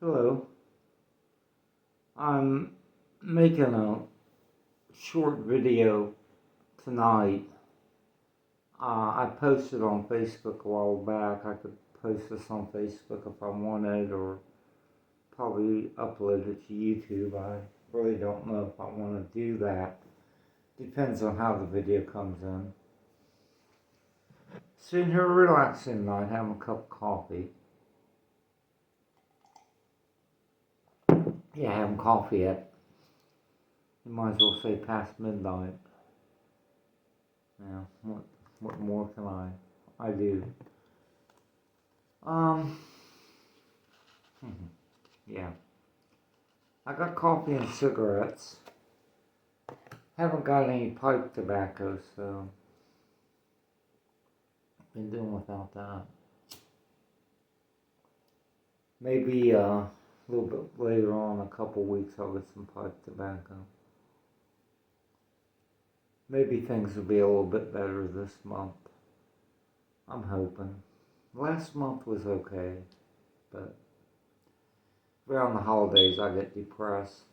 Hello. I'm making a short video tonight. I posted on Facebook a while back. I could post this on Facebook if I wanted, or probably upload it to YouTube. I really don't know if I want to do that. Depends on how the video comes in. Sitting here relaxing tonight, having a cup of coffee. Yeah, having coffee at, you might as well say past midnight. Yeah, what more can I do? Um, yeah. I got coffee and cigarettes. Haven't got any pipe tobacco, so been doing without that. Maybe a little bit later on, a couple weeks, I'll get some pipe tobacco. Maybe things will be a little bit better this month. I'm hoping. Last month was okay, but around the holidays I get depressed.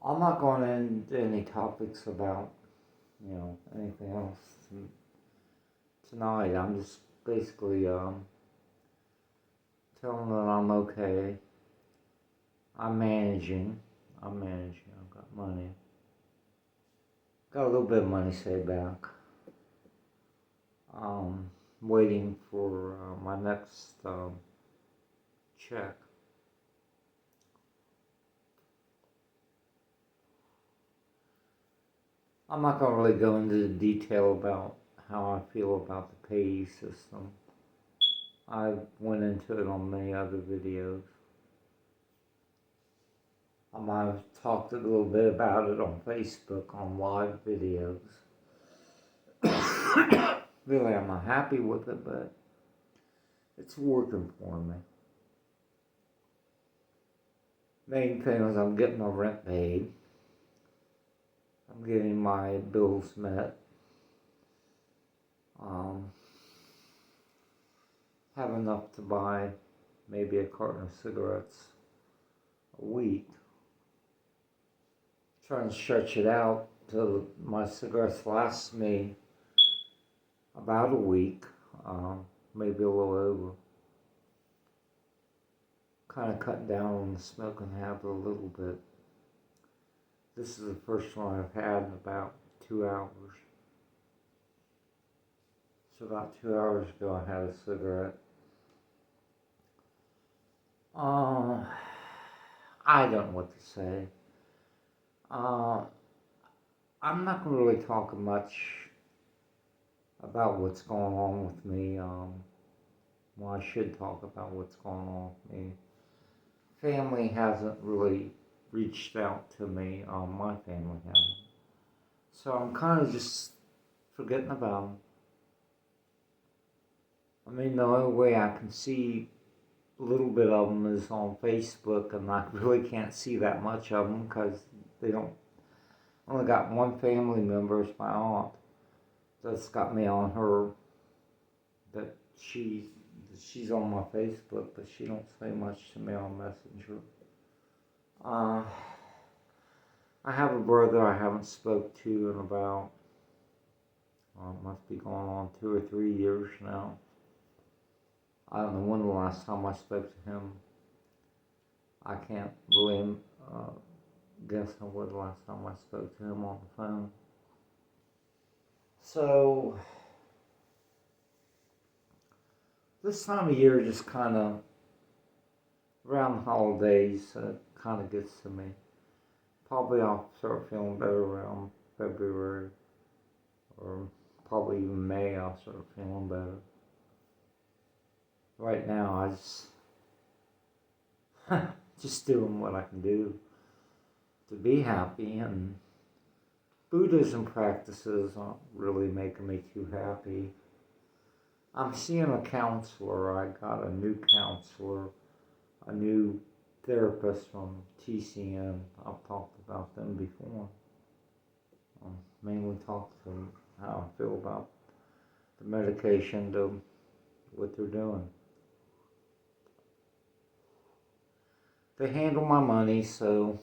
I'm not going into any topics about, anything else tonight. I'm just basically telling them I'm okay. I'm managing. I've got money. Got a little bit of money saved back. Waiting for my next check. I'm not going to really go into the detail about how I feel about the payee system. I went into it on many other videos. I might have talked a little bit about it on Facebook on live videos. Really, I'm not happy with it, but it's working for me. Main thing is I'm getting my rent paid. I'm getting my bills met. Have enough to buy maybe a carton of cigarettes a week. Trying to stretch it out till my cigarettes last me about a week, maybe a little over. Kind of cut down on the smoking habit a little bit. This is the first one I've had in about 2 hours. So about 2 hours ago I had a cigarette. I don't know what to say. I'm not going to really talk much about what's going on with me. Well, I should talk about what's going on with me. Family hasn't really reached out to me. My family hasn't. So I'm kind of just forgetting about them. I mean, the only way I can see a little bit of them is on Facebook, and I really can't see that much of them because they don't. I only got one family member, it's my aunt, that's got me on her. That she's on my Facebook, but she don't say much to me on Messenger. I have a brother I haven't spoke to in about, must be going on 2 or 3 years now. I don't know when the last time I spoke to him. I can't really guess on when the last time I spoke to him on the phone. So, this time of year just kind of, around the holidays, kind of gets to me. Probably I'll start feeling better around February, or probably even May I'll start feeling better. Right now I just doing what I can do to be happy, and Buddhism practices aren't really making me too happy. I'm seeing a counselor. I got a new counselor, a new therapist from TCN. I've talked about them before. Mainly talked to them how I feel about the medication, to what they're doing. they handle my money, so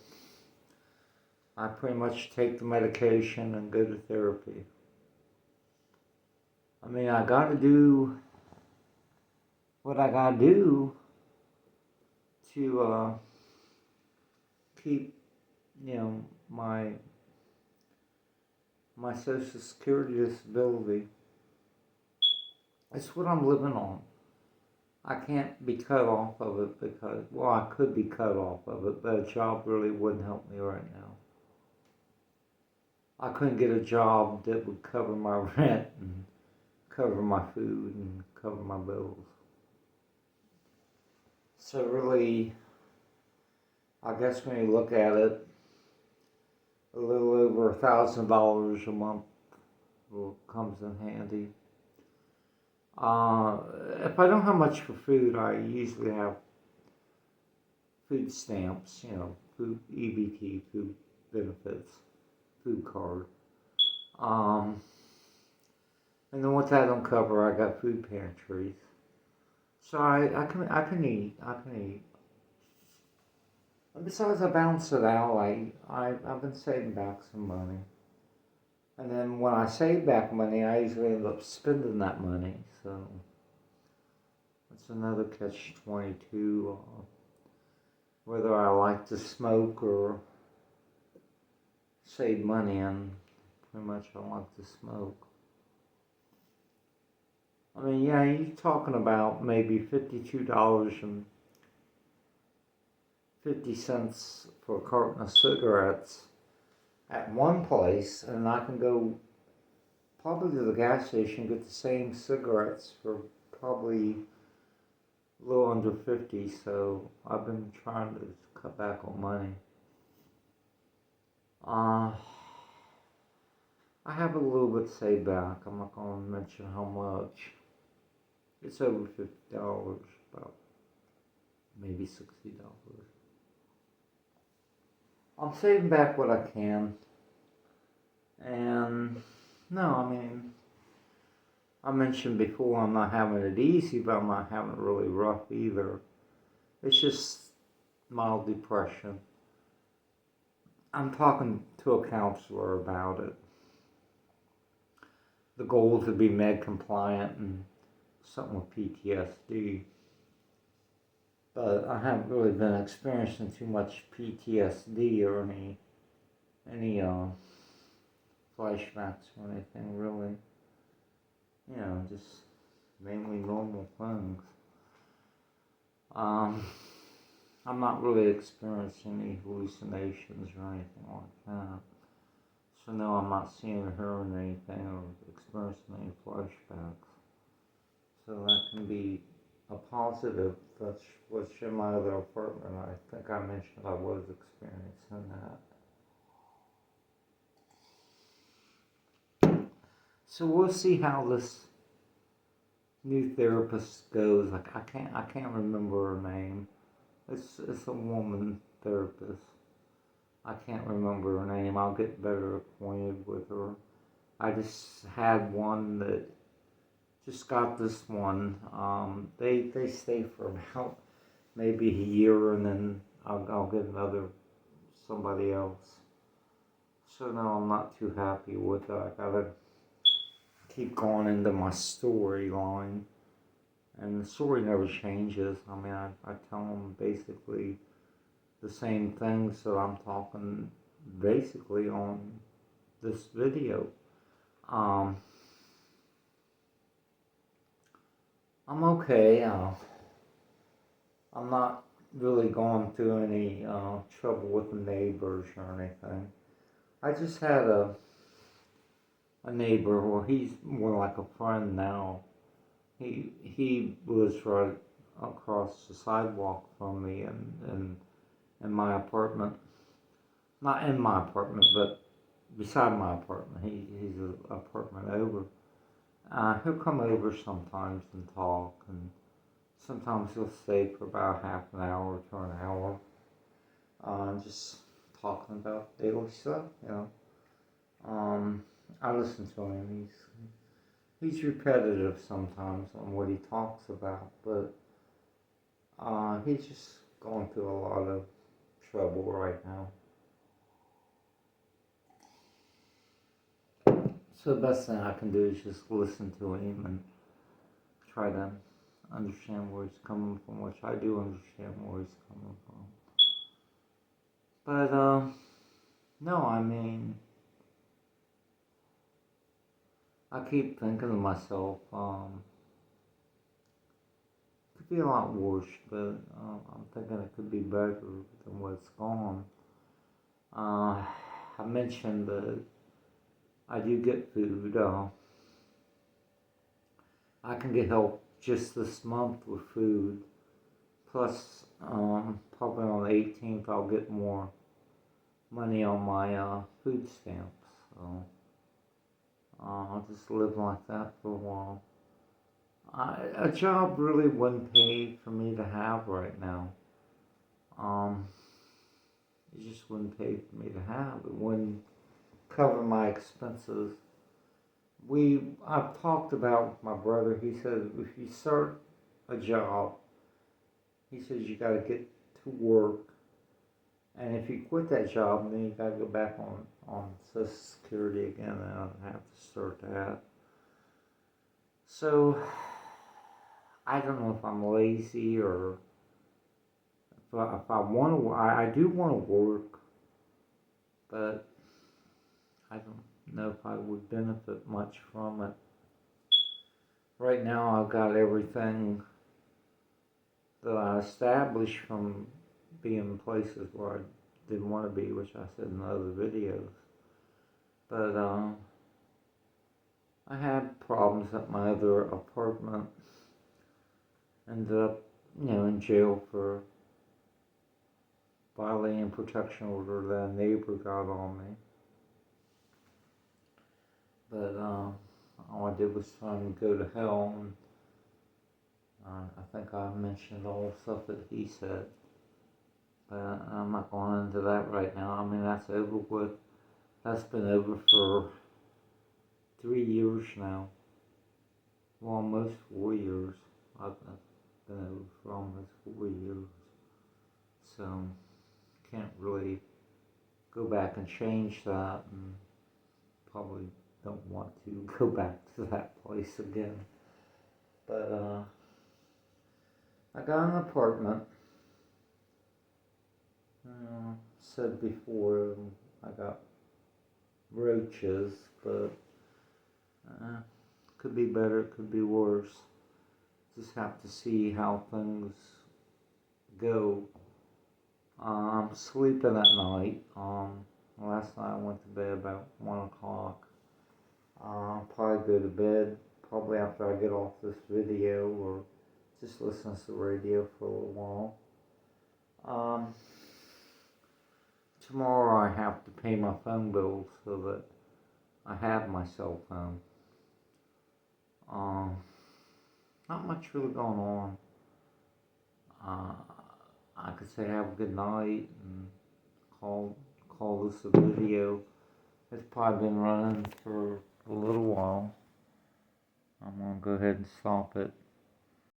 I pretty much take the medication and go to therapy. I mean, I gotta do what I gotta do to keep, my Social Security disability. It's what I'm living on. I can't be cut off of it because, well, I could be cut off of it, but a job really wouldn't help me right now. I couldn't get a job that would cover my rent and cover my food and cover my bills. So really, I guess when you look at it, a little over $1,000 a month comes in handy. If I don't have much for food, I usually have food stamps, food EBT, food benefits, food card. And then what that don't cover, I got food pantries. So I can eat. And besides, I balance it out. I've been saving back some money. And then when I save back money, I usually end up spending that money. So that's another catch-22. Whether I like to smoke or save money, and pretty much I like to smoke. I mean, yeah, you're talking about maybe $52.50 for a carton of cigarettes at one place, and I can go probably to the gas station and get the same cigarettes for probably a little under 50. So I've been trying to cut back on money. I have a little bit saved back. I'm not going to mention how much. It's over $50, about maybe $60. I'm saving back what I can. And no, I mean, I mentioned before I'm not having it easy, but I'm not having it really rough either. It's just mild depression. I'm talking to a counselor about it. The goal is to be med compliant and something with PTSD. But I haven't really been experiencing too much PTSD or any flashbacks or anything really. Just mainly normal things. I'm not really experiencing any hallucinations or anything like that. So no, I'm not seeing or hearing anything or experiencing any flashbacks. So that can be a positive, which in my other apartment, I think I mentioned I was experiencing that. So we'll see how this new therapist goes. I can't remember her name. It's a woman therapist. I can't remember her name. I'll get better acquainted with her. I just had one that just got this one. They stay for about maybe a year, and then I'll get somebody else. So now I'm not too happy with it. I gotta keep going into my storyline, and the story never changes. I mean, I tell them basically the same things that I'm talking basically on this video. I'm okay. I'm not really going through any trouble with the neighbors or anything. I just had a neighbor, well, he's more like a friend now. He lives right across the sidewalk from me in my apartment. Not in my apartment, but beside my apartment. He's an apartment over. He'll come over sometimes and talk, and sometimes he'll stay for about half an hour to an hour, just talking about daily stuff, I listen to him. He's repetitive sometimes on what he talks about, but he's just going through a lot of trouble right now. So the best thing I can do is just listen to him and try to understand where he's coming from, which I do understand where he's coming from. But, no, I mean, I keep thinking to myself, could be a lot worse, but I'm thinking it could be better than what's gone. I mentioned that I do get food. I can get help just this month with food. Plus, probably on the 18th, I'll get more money on my food stamps. So I'll just live like that for a while. A job really wouldn't pay for me to have right now. It just wouldn't pay for me to have. It wouldn't cover my expenses. I've talked about with my brother. He said if you start a job, he says you got to get to work, and if you quit that job, then you got to go back on Social Security again, and I have to start that. So I don't know if I'm lazy or if I want to. I do want to work, but I don't know if I would benefit much from it. Right now, I've got everything that I established from being in places where I didn't want to be, which I said in other videos. But I had problems at my other apartment. Ended up, in jail for violating protection order that a neighbor got on me. But all I did was try and go to hell. And, I think I mentioned all the stuff that he said. But I'm not going into that right now. I mean, that's over with. That's been over for 3 years now. Well, almost 4 years. I've been over for almost 4 years. So, can't really go back and change that, and probably don't want to go back to that place again. But, I got an apartment. Said before, I got roaches, but could be better, could be worse. Just have to see how things go. I'm sleeping at night. Last night I went to bed about 1 o'clock. I'll probably go to bed probably after I get off this video, or just listen to the radio for a little while. Tomorrow I have to pay my phone bill so that I have my cell phone. Not much really going on. I could say have a good night and call this a video. It's probably been running for a little while. I'm gonna go ahead and stop it.